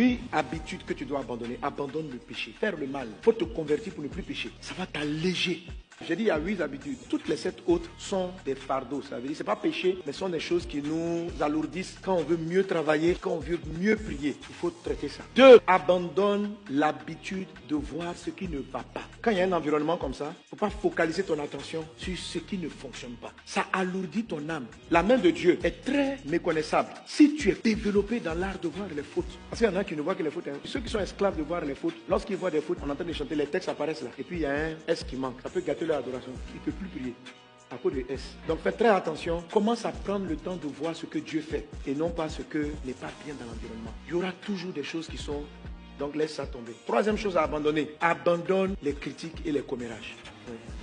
Première habitude que tu dois abandonner, abandonne le péché. Faire le mal. Il faut te convertir pour ne plus pécher. Ça va t'alléger. J'ai dit il y a 8 habitudes. Toutes les 7 autres sont des fardeaux. Ça veut dire, c'est pas péché, mais sont des choses qui nous alourdissent quand on veut mieux travailler, quand on veut mieux prier. Il faut traiter ça. 2. Abandonne l'habitude de voir ce qui ne va pas. Quand il y a un environnement comme ça, il ne faut pas focaliser ton attention sur ce qui ne fonctionne pas. Ça alourdit ton âme. La main de Dieu est très méconnaissable. Si tu es développé dans l'art de voir les fautes, parce qu'il y en a qui ne voient que les fautes. Ceux qui sont esclaves de voir les fautes, lorsqu'ils voient des fautes, on entend de chanter, les textes apparaissent là. Et puis il y a un S qui manque. Ça peut gâter leur adoration. Il ne peut plus prier à cause de S. Donc faites très attention. Commence à prendre le temps de voir ce que Dieu fait et non pas ce que n'est pas bien dans l'environnement. Il y aura toujours des choses qui sont... Donc laisse ça tomber. Troisième chose à abandonner. Abandonne les critiques et les commérages.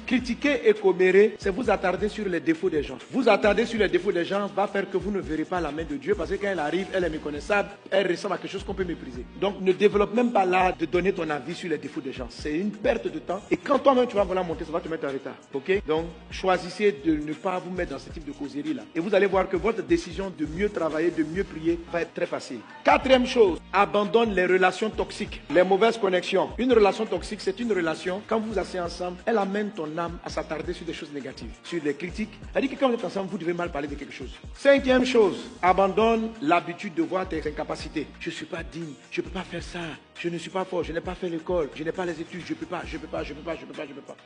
Critiquer et commérer, c'est vous attarder sur les défauts des gens. Vous attarder sur les défauts des gens va faire que vous ne verrez pas la main de Dieu parce que quand elle arrive, elle est méconnaissable, elle ressemble à quelque chose qu'on peut mépriser. Donc ne développe même pas l'art de donner ton avis sur les défauts des gens. C'est une perte de temps. Et quand toi-même tu vas vouloir monter, ça va te mettre en retard. Ok? Donc choisissez de ne pas vous mettre dans ce type de causerie là. Et vous allez voir que votre décision de mieux travailler, de mieux prier va être très facile. Quatrième chose, abandonne les relations toxiques, les mauvaises connexions. Une relation toxique, c'est une relation, quand vous vous asseyez ensemble, elle amène ton âme à s'attarder sur des choses négatives, sur des critiques. C'est-à-dire que quand vous êtes ensemble, vous devez mal parler de quelque chose. Cinquième chose, abandonne l'habitude de voir tes incapacités. Je ne suis pas digne, je ne peux pas faire ça, je ne suis pas fort, je n'ai pas fait l'école, je n'ai pas les études, je ne peux pas.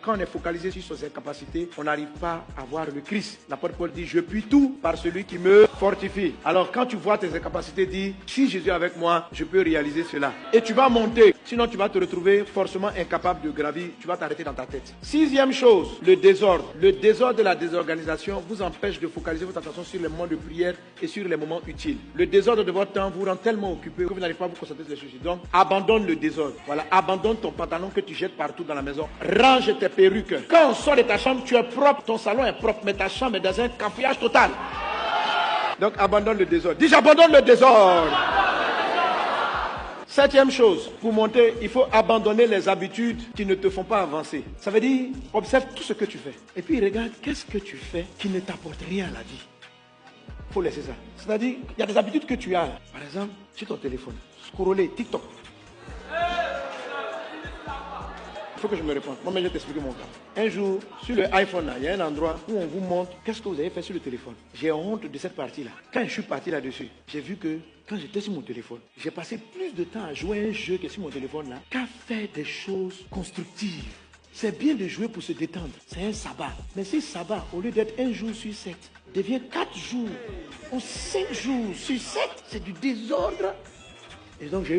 Quand on est focalisé sur ses incapacités, on n'arrive pas à voir le Christ. L'apôtre Paul dit, je puis tout par celui qui me fortifie. Alors quand tu vois tes incapacités, dis, si Jésus est avec moi, je peux réaliser cela. Et tu vas monter, sinon tu vas te retrouver forcément incapable de gravir, tu vas t'arrêter dans ta tête. Sixième chose, le désordre. Le désordre de la désorganisation vous empêche de focaliser votre attention sur les moments de prière et sur les moments utiles. Le désordre de votre temps vous rend tellement occupé que vous n'arrivez pas à vous concentrer sur les choses. Donc, abandonne le désordre. Voilà, abandonne ton pantalon que tu jettes partout dans la maison. Range tes perruques. Quand on sort de ta chambre, tu es propre, ton salon est propre, mais ta chambre est dans un cafouillage total. Donc, abandonne le désordre. Dis, j'abandonne le désordre. Septième chose, pour monter, il faut abandonner les habitudes qui ne te font pas avancer. Ça veut dire, observe tout ce que tu fais. Et puis regarde, qu'est-ce que tu fais qui ne t'apporte rien à la vie. Il faut laisser ça. C'est-à-dire, il y a des habitudes que tu as. Par exemple, sur ton téléphone, scroller, TikTok. Il faut que je me réponde. Moi, je vais t'expliquer mon cas. Un jour, sur le iPhone, là, il y a un endroit où on vous montre qu'est-ce que vous avez fait sur le téléphone. J'ai honte de cette partie-là. Quand je suis parti là-dessus, j'ai vu que quand j'étais sur mon téléphone, j'ai passé plus de temps à jouer à un jeu qui est sur mon téléphone là qu'à faire des choses constructives. C'est bien de jouer pour se détendre. C'est un sabbat. Mais si sabbat, au lieu d'être 1 jour sur 7, devient 4 jours ou 5 jours sur 7, c'est du désordre. Et donc j'ai eu